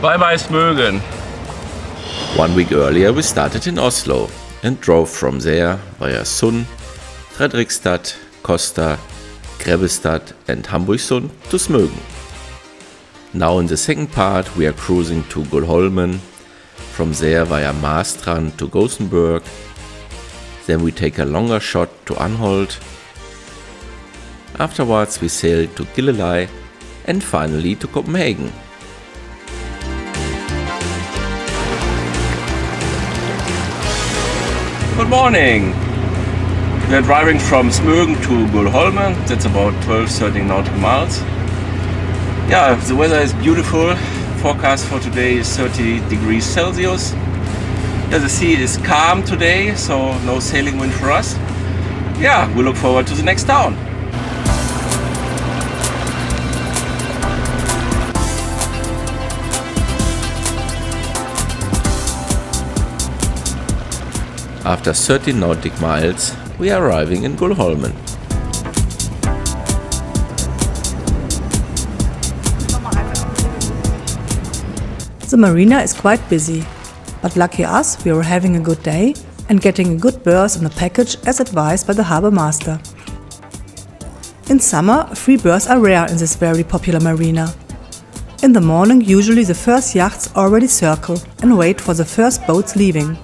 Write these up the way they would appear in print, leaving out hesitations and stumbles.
Bye bye Smögen. 1 week earlier we started in Oslo and drove from there via Sund, Fredrikstad, Kosta, Grebbestad and Hamburgsund to Smögen. Now in the second part we are cruising to Gullholmen, from there via Marstrand to Gothenburg, then we take a longer shot to Anholt, afterwards we sail to Gilleleje and finally to Copenhagen. Good morning! We are driving from Smögen to Gullholmen, that's about 12-13 nautical miles. Yeah, the weather is beautiful. Forecast for today is 30 degrees Celsius. Yeah, the sea is calm today, so no sailing wind for us. Yeah, we look forward to the next town. After 13 nautical miles, we are arriving in Gullholmen. The marina is quite busy, but lucky us, we were having a good day and getting a good berth on the package as advised by the harbour master. In summer, free berths are rare in this very popular marina. In the morning, usually the first yachts already circle and wait for the first boats leaving.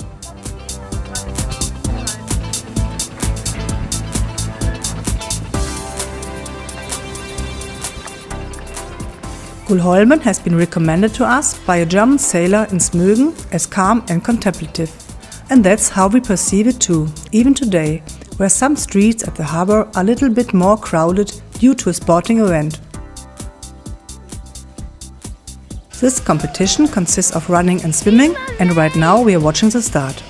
Gullholmen has been recommended to us by a German sailor in Smögen as calm and contemplative. And that's how we perceive it too, even today, where some streets at the harbour are a little bit more crowded due to a sporting event. This competition consists of running and swimming, and right now we are watching the start.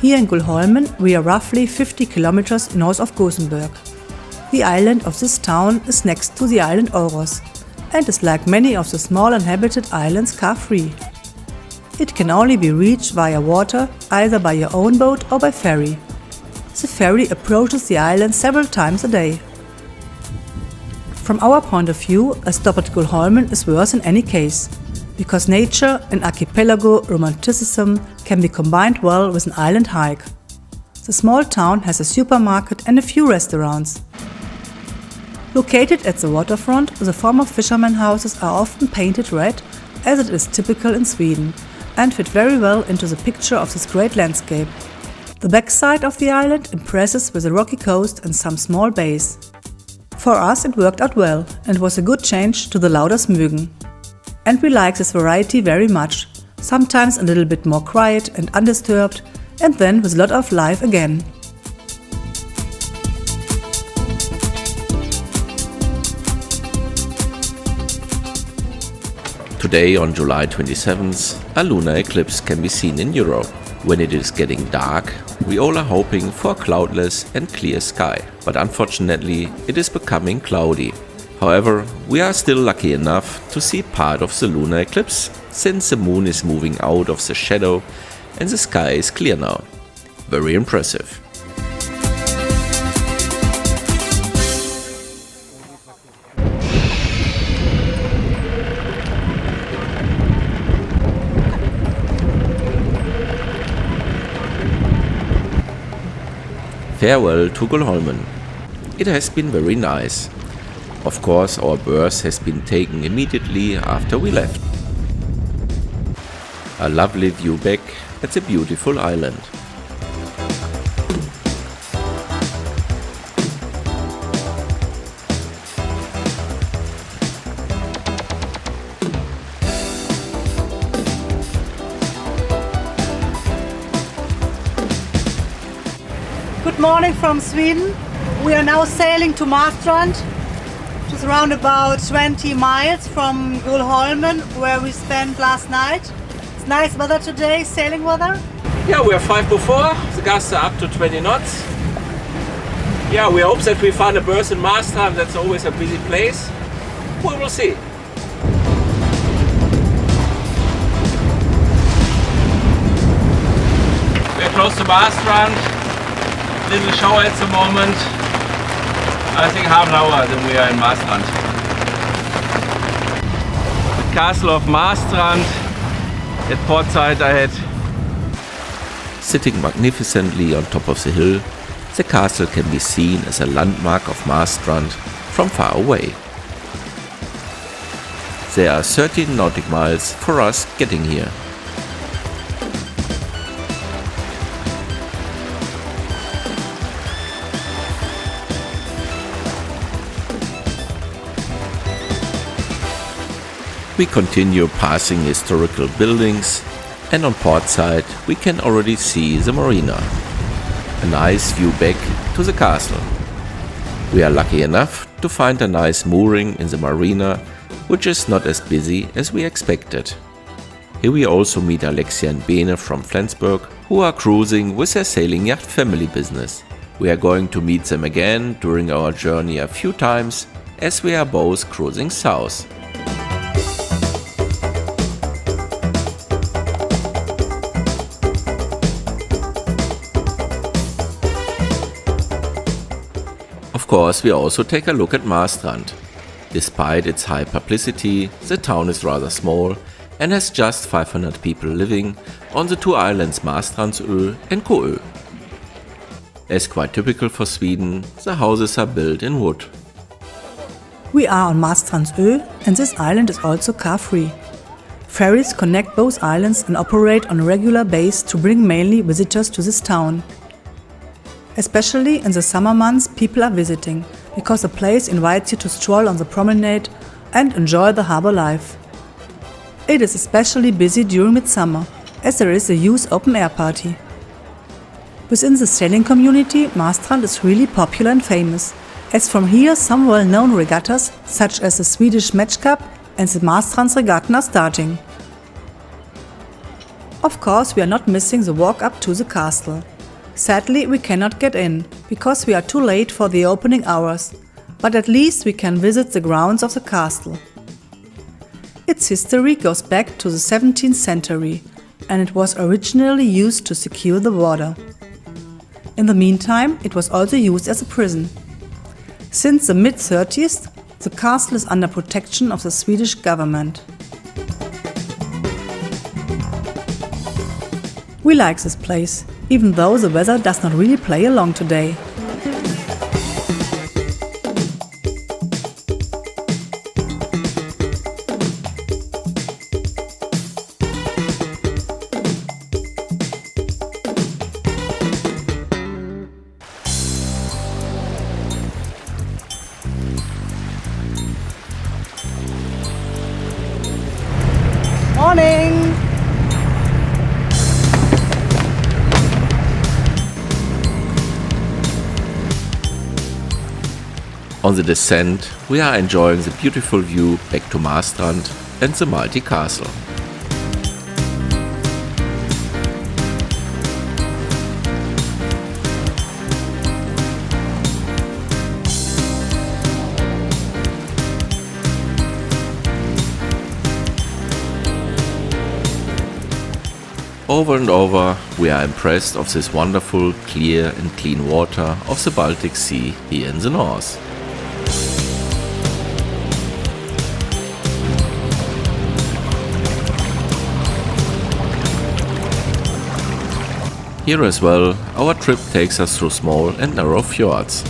Here in Gullholmen, we are roughly 50 kilometers north of Gothenburg. The island of this town is next to the island Oros and is like many of the small inhabited islands car-free. It can only be reached via water, either by your own boat or by ferry. The ferry approaches the island several times a day. From our point of view, a stop at Gullholmen is worth in any case, because nature and archipelago romanticism can be combined well with an island hike. The small town has a supermarket and a few restaurants. Located at the waterfront, the former fishermen houses are often painted red, as it is typical in Sweden, and fit very well into the picture of this great landscape. The backside of the island impresses with a rocky coast and some small bays. For us it worked out well and was a good change to the louder Smögen. And we like this variety very much, sometimes a little bit more quiet and undisturbed, and then with a lot of life again. Today on July 27th, a lunar eclipse can be seen in Europe. When it is getting dark, we all are hoping for a cloudless and clear sky, but unfortunately it is becoming cloudy. However, we are still lucky enough to see part of the lunar eclipse, since the moon is moving out of the shadow and the sky is clear now. Very impressive. Farewell to Gullholmen. It has been very nice. Of course, our berth has been taken immediately after we left. A lovely view back at the beautiful island. Good morning from Sweden. We are now sailing to Marstrand, which is around about 20 miles from Gullholmen, where we spent last night. It's nice weather today, sailing weather. Yeah, we are 5 before, the gusts are up to 20 knots. Yeah, we hope that we find a berth in Marstrand, that's always a busy place. We will see. We are close to Marstrand. little shower at the moment. I think half an hour, then we are in Marstrand. The castle of Marstrand at port side ahead. Sitting magnificently on top of the hill, the castle can be seen as a landmark of Marstrand from far away. There are 13 nautic miles for us getting here. We continue passing historical buildings, and on port side we can already see the marina. A nice view back to the castle. We are lucky enough to find a nice mooring in the marina, which is not as busy as we expected. Here we also meet Alexia and Bene from Flensburg, who are cruising with their sailing yacht family business. We are going to meet them again during our journey a few times, as we are both cruising south. Of course, we also take a look at Marstrand. Despite its high publicity, the town is rather small and has just 500 people living on the two islands Marstrandsö and Koö. As quite typical for Sweden, the houses are built in wood. We are on Marstrandsö, and this island is also car-free. Ferries connect both islands and operate on a regular basis to bring mainly visitors to this town. Especially in the summer months, people are visiting, because the place invites you to stroll on the promenade and enjoy the harbor life. It is especially busy during midsummer, as there is a youth open-air party. Within the sailing community, Marstrand is really popular and famous, as from here some well-known regattas, such as the Swedish Match Cup and the Marstrands Regatten, are starting. Of course, we are not missing the walk up to the castle. Sadly, we cannot get in, because we are too late for the opening hours, but at least we can visit the grounds of the castle. Its history goes back to the 17th century, and it was originally used to secure the border. In the meantime, it was also used as a prison. Since the mid-30s, the castle is under protection of the Swedish government. We like this place, even though the weather does not really play along today. Morning! On the descent, we are enjoying the beautiful view back to Marstrand and the Malti castle. Over and over, we are impressed of this wonderful, clear and clean water of the Baltic Sea here in the north. Here as well, our trip takes us through small and narrow fjords.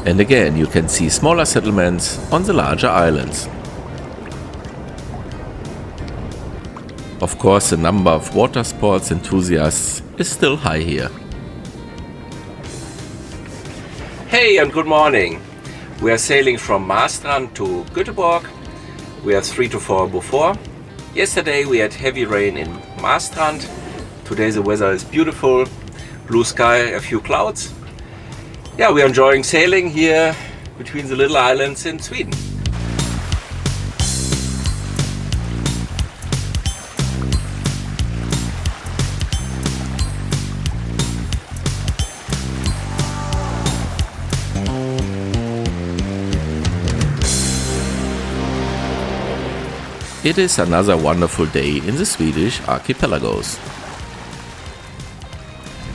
And again, you can see smaller settlements on the larger islands. Of course, the number of water sports enthusiasts is still high here. Hey and good morning. We are sailing from Marstrand to Göteborg. We are 3 to 4 before. Yesterday we had heavy rain in Marstrand. Today the weather is beautiful. Blue sky, a few clouds. Yeah, we are enjoying sailing here between the little islands in Sweden. It is another wonderful day in the Swedish archipelagos.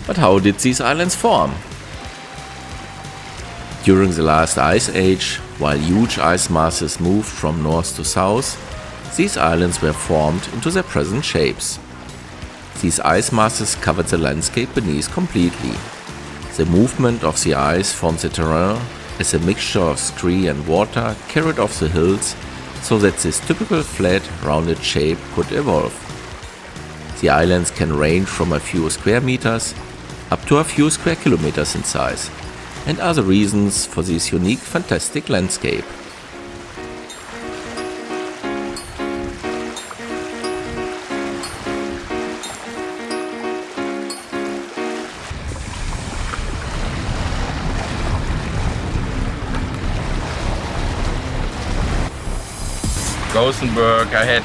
But how did these islands form? During the last ice age, while huge ice masses moved from north to south, these islands were formed into their present shapes. These ice masses covered the landscape beneath completely. The movement of the ice formed the terrain as a mixture of scree and water carried off the hills so that this typical flat, rounded shape could evolve. The islands can range from a few square meters up to a few square kilometers in size, and are the reasons for this unique, fantastic landscape. Gothenburg ahead.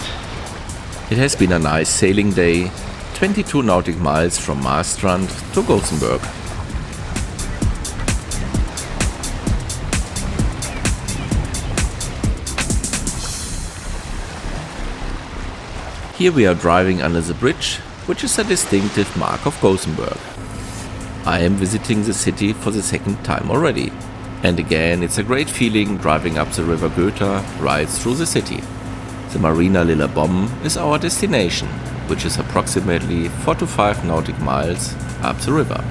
It has been a nice sailing day, 22 nautic miles from Marstrand to Gothenburg. Here we are driving under the bridge, which is a distinctive mark of Gothenburg. I am visiting the city for the second time already. And again, it's a great feeling driving up the river Göta right through the city. The Marina Lilla Bomb is our destination, which is approximately 4 to 5 nautic miles up the river.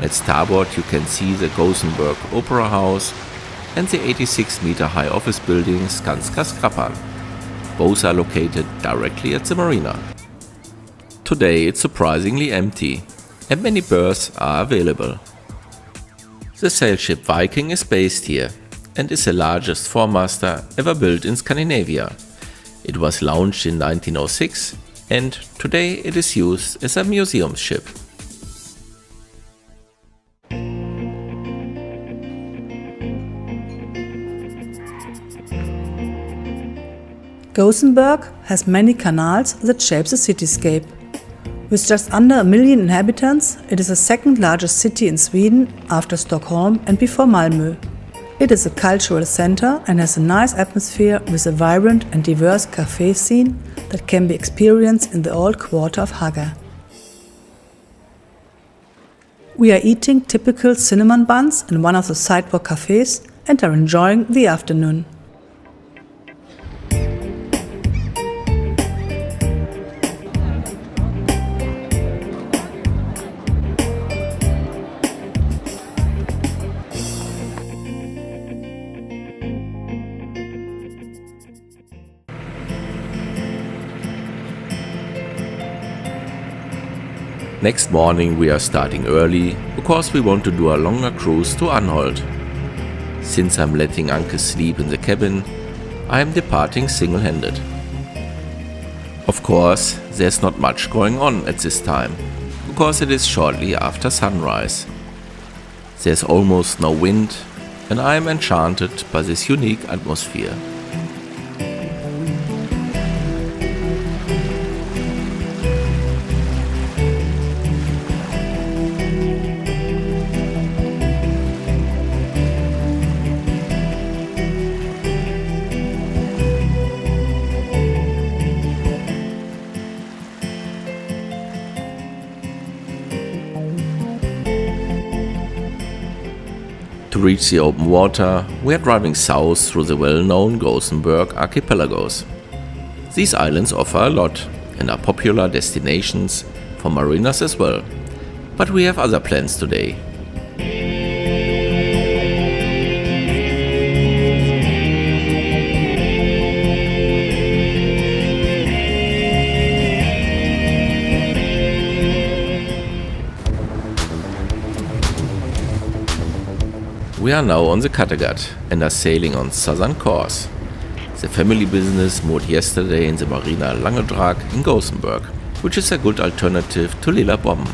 At starboard you can see the Gothenburg Opera House and the 86-meter high office building Skanska Skrapan. Both are located directly at the marina. Today it's surprisingly empty, and many berths are available. The sail ship Viking is based here and is the largest four-master ever built in Scandinavia. It was launched in 1906 and today it is used as a museum ship. Gothenburg has many canals that shape the cityscape. With just under 1 million inhabitants, it is the second largest city in Sweden after Stockholm and before Malmö. It is a cultural center and has a nice atmosphere with a vibrant and diverse cafe scene that can be experienced in the old quarter of Haga. We are eating typical cinnamon buns in one of the sidewalk cafes and are enjoying the afternoon. Next morning we are starting early because we want to do a longer cruise to Anholt. Since I'm letting Anke sleep in the cabin, I am departing single-handed. Of course, there's not much going on at this time, because it is shortly after sunrise. There's almost no wind, and I am enchanted by this unique atmosphere. To reach the open water, we are driving south through the well-known Gothenburg archipelagos. These islands offer a lot and are popular destinations for mariners as well. But we have other plans today. We are now on the Kattegat and are sailing on southern course. The family business moored yesterday in the Marina Langedrag in Gothenburg, which is a good alternative to Lilla Bomb.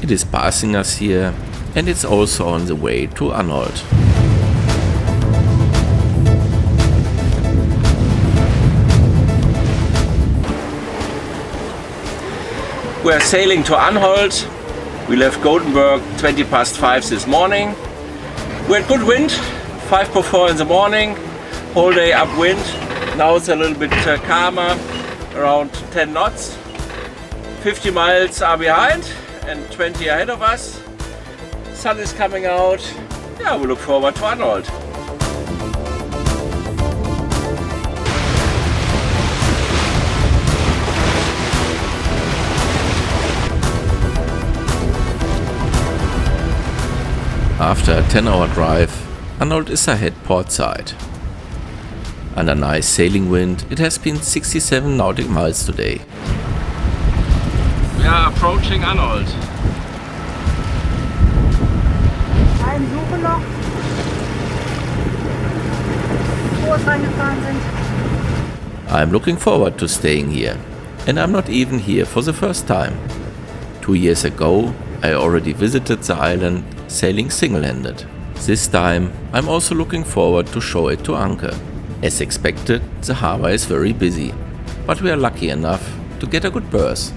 It is passing us here and it's also on the way to Anholt. We are sailing to Anholt. We left Gothenburg 20 past 5 this morning. We had good wind, 5 to 4 in the morning, whole day upwind. Now it's a little bit calmer, around 10 knots. 50 miles are behind and 20 ahead of us. Sun is coming out. Yeah, we look forward to Arnold. After a 10-hour drive, Arnold is ahead port side. Under nice sailing wind, it has been 67 nautic miles today. We are approaching Arnold. Suche noch, wo es reingefahren sind. I'm looking forward to staying here, and I'm not even here for the first time. 2 years ago, I already visited the island sailing single-handed. This time, I'm also looking forward to show it to Anke. As expected, the harbor is very busy, but we are lucky enough to get a good berth.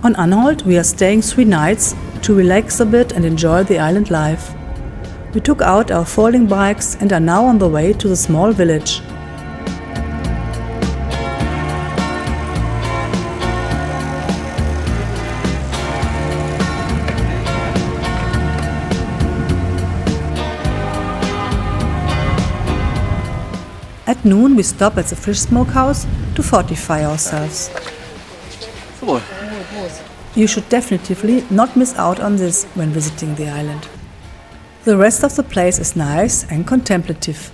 On Anholt, we are staying 3 nights to relax a bit and enjoy the island life. We took out our folding bikes and are now on the way to the small village. At noon, we stop at the fish smokehouse to fortify ourselves. So, You should definitively not miss out on this when visiting the island. The rest of the place is nice and contemplative.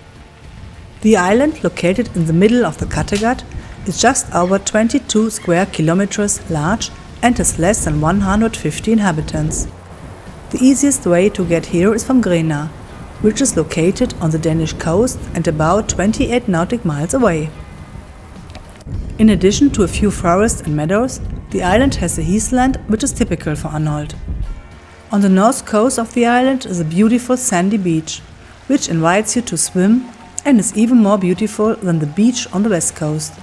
The island, located in the middle of the Kattegat, is just over 22 square kilometers large and has less than 150 inhabitants. The easiest way to get here is from Grena, which is located on the Danish coast and about 28 nautic miles away. In addition to a few forests and meadows, the island has a heathland which is typical for Anholt. On the north coast of the island is a beautiful sandy beach, which invites you to swim and is even more beautiful than the beach on the west coast.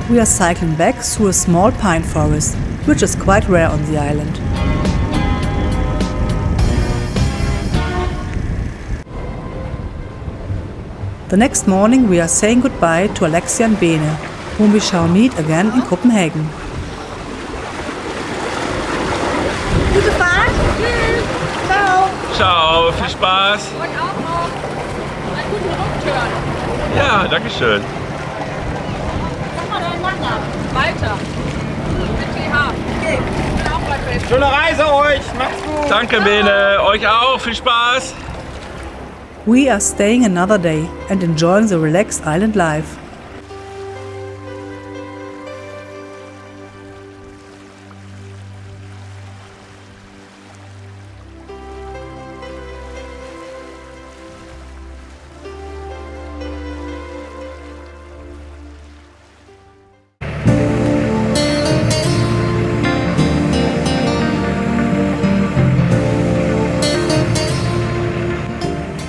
We are cycling back through a small pine forest, which is quite rare on the island. The next morning we are saying goodbye to Alexia and Bene, whom we shall meet again in Copenhagen. Gute Fahrt. Tschüss. Ciao. ciao, viel Spaß. Und auch noch einen guten Rückturn. Ja, danke schön. Sag mal deinen Nachnamen. Walter. Mit TH. Okay. Ich bin auch bei Facebook. Schöne Reise euch, macht's gut. Danke Bene, euch auch, viel Spaß. We are staying another day and enjoying the relaxed island life.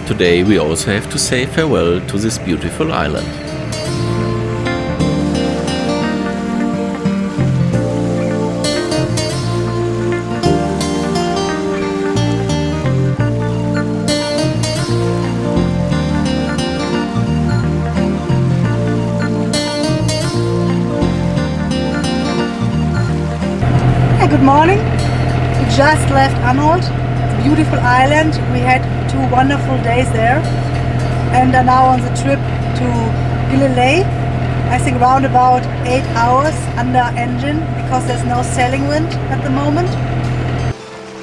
Today we also have to say farewell to this beautiful island. Hey, good morning. We just left Anholt, the beautiful island. We had 2 wonderful days there and are now on the trip to Gillelay. I think around about 8 hours under engine because there's no sailing wind at the moment.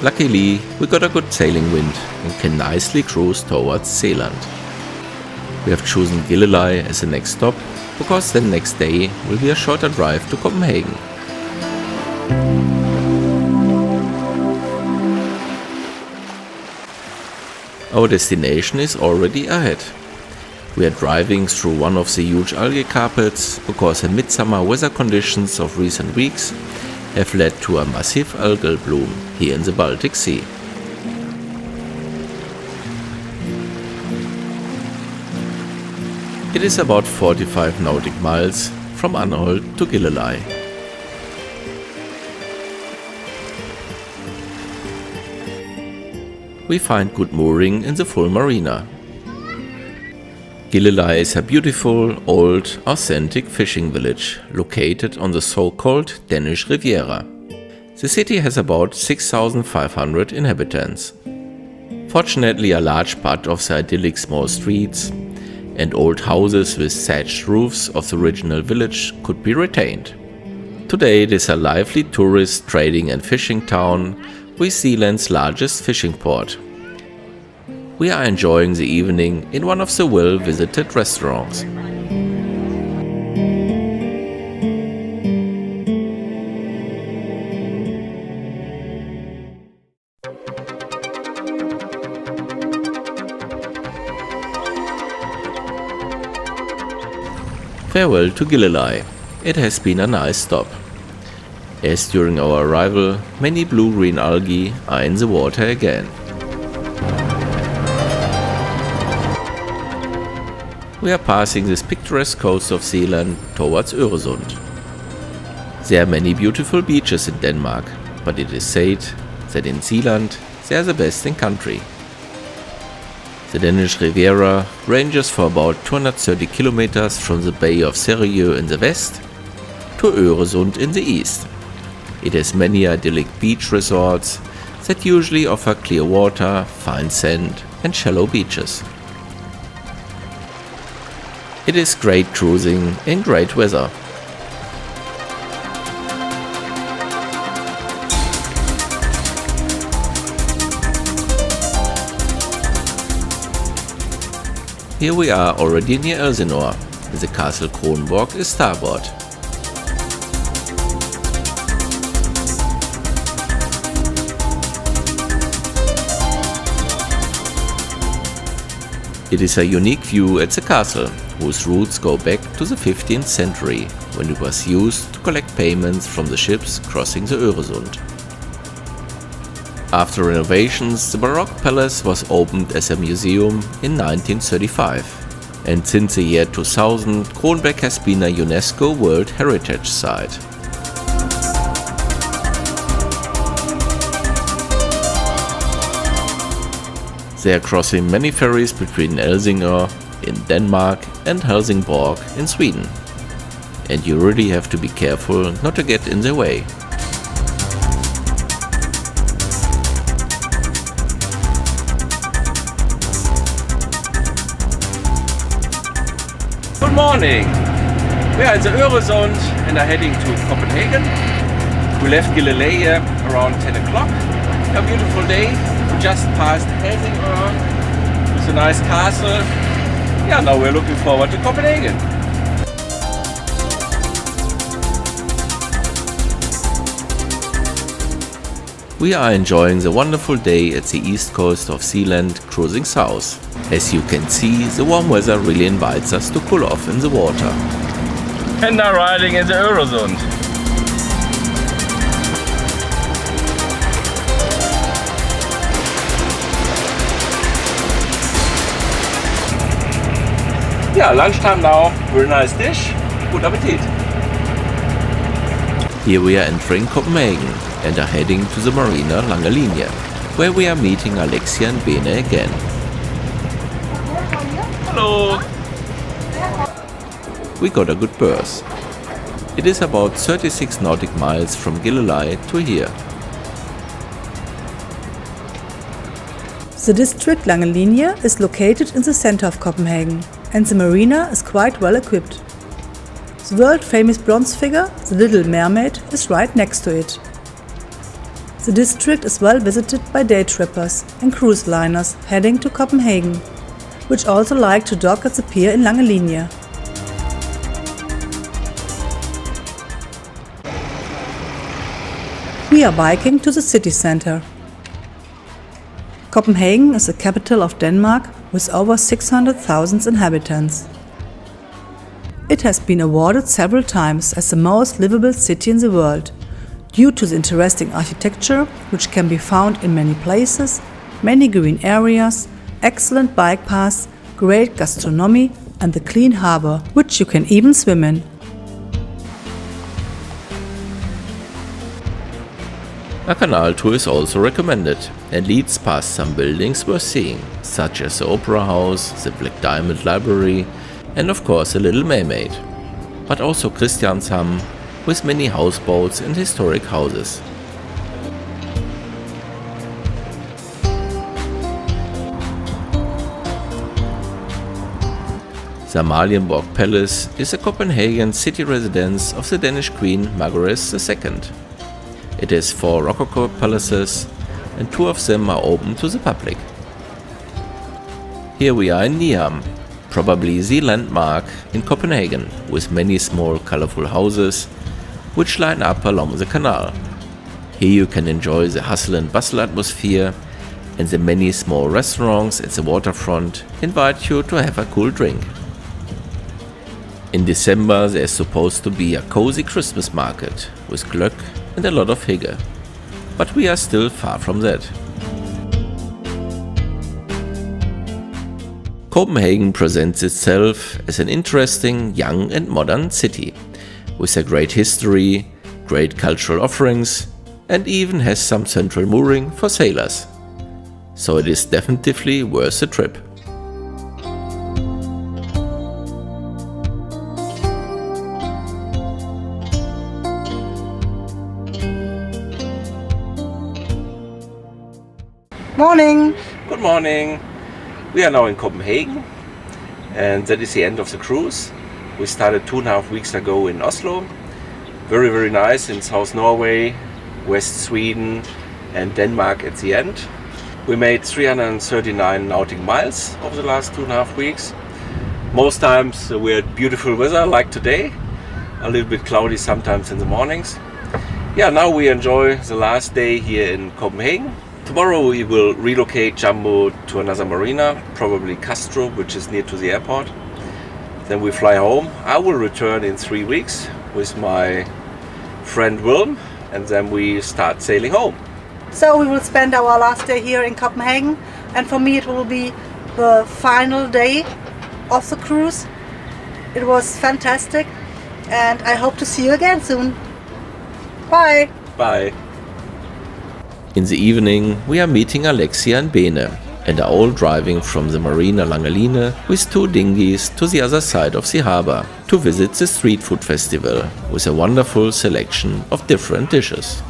Luckily, we got a good sailing wind and can nicely cruise towards Zeeland. We have chosen Gillelay as the next stop because the next day will be a shorter drive to Copenhagen. Our destination is already ahead. We are driving through one of the huge algae carpets because the midsummer weather conditions of recent weeks have led to a massive algal bloom here in the Baltic Sea. It is about 45 nautic miles from Anholt to Gilleleie. We find good mooring in the full marina. Gilleleie is a beautiful, old, authentic fishing village located on the so-called Danish Riviera. The city has about 6,500 inhabitants. Fortunately, a large part of the idyllic small streets and old houses with thatched roofs of the original village could be retained. Today it is a lively tourist, trading and fishing town with Zealand's largest fishing port. We are enjoying the evening in one of the well-visited restaurants. Farewell to Gilleleie. It has been a nice stop. As during our arrival, many blue-green algae are in the water again. We are passing this picturesque coast of Zealand towards Öresund. There are many beautiful beaches in Denmark, but it is said that in Zealand they are the best in country. The Danish Riviera ranges for about 230 kilometers from the Bay of Serieux in the west to Öresund in the east. It has many idyllic beach resorts that usually offer clear water, fine sand and shallow beaches. It is great cruising in great weather. Here we are already near Elsinore. The castle Kronborg is starboard. It is a unique view at the castle, whose roots go back to the 15th century, when it was used to collect payments from the ships crossing the Öresund. After renovations, the Baroque palace was opened as a museum in 1935, and since the year 2000, Kronborg has been a UNESCO World Heritage Site. They are crossing many ferries between Helsingør in Denmark and Helsingborg in Sweden, and you really have to be careful not to get in their way. Good morning! We are in the Öresund and are heading to Copenhagen. We left Gilleleie around 10 o'clock. A beautiful day. We just passed Helsingør with a nice castle. Yeah, now we're looking forward to Copenhagen. We are enjoying the wonderful day at the east coast of Zealand, cruising south. As you can see, the warm weather really invites us to cool off in the water. And now riding in the Öresund. Yeah, lunchtime now. Very nice dish. Good appetit. Here we are entering Copenhagen and are heading to the marina Lange, where we are meeting Alexia and Bene again. Hello! We got a good berth. It is about 36 nautic miles from Gilleleie to here. The district Lange is located in the center of Copenhagen, and the marina is quite well equipped. The world-famous bronze figure, the Little Mermaid, is right next to it. The district is well visited by day trippers and cruise liners heading to Copenhagen, which also like to dock at the pier in Lange. We are biking to the city center. Copenhagen is the capital of Denmark with over 600,000 inhabitants. It has been awarded several times as the most livable city in the world, due to the interesting architecture which can be found in many places, many green areas, excellent bike paths, great gastronomy and the clean harbor, which you can even swim in. A canal tour is also recommended and leads past some buildings worth seeing, such as the Opera House, the Black Diamond Library, and of course the Little Mermaid. But also Christianshavn, with many houseboats and historic houses. The Amalienborg Palace is a Copenhagen city residence of the Danish Queen Margaret II. It has 4 Rococo palaces and 2 of them are open to the public. Here we are in Nyhavn, probably the landmark in Copenhagen, with many small colorful houses which line up along the canal. Here you can enjoy the hustle and bustle atmosphere, and the many small restaurants at the waterfront invite you to have a cool drink. In December there is supposed to be a cozy Christmas market with glögg and a lot of hygge, but we are still far from that. Copenhagen presents itself as an interesting, young and modern city, with a great history, great cultural offerings, and even has some central mooring for sailors. So it is definitely worth the trip. Morning! Good morning. We are now in Copenhagen, and that is the end of the cruise. We started 2.5 weeks ago in Oslo. Very, very nice in South Norway, West Sweden and Denmark at the end. We made 339 nautical miles over the last 2.5 weeks. Most times we had beautiful weather like today, a little bit cloudy sometimes in the mornings. Yeah, now we enjoy the last day here in Copenhagen. Tomorrow we will relocate Jumbo to another marina, probably Castro, which is near to the airport. Then we fly home. I will return in 3 weeks with my friend Wilm, and then we start sailing home. So we will spend our last day here in Copenhagen, and for me it will be the final day of the cruise. It was fantastic, and I hope to see you again soon. Bye! Bye! In the evening we are meeting Alexia and Bene and are all driving from the Marina Langeline with 2 dinghies to the other side of the harbour to visit the street food festival with a wonderful selection of different dishes.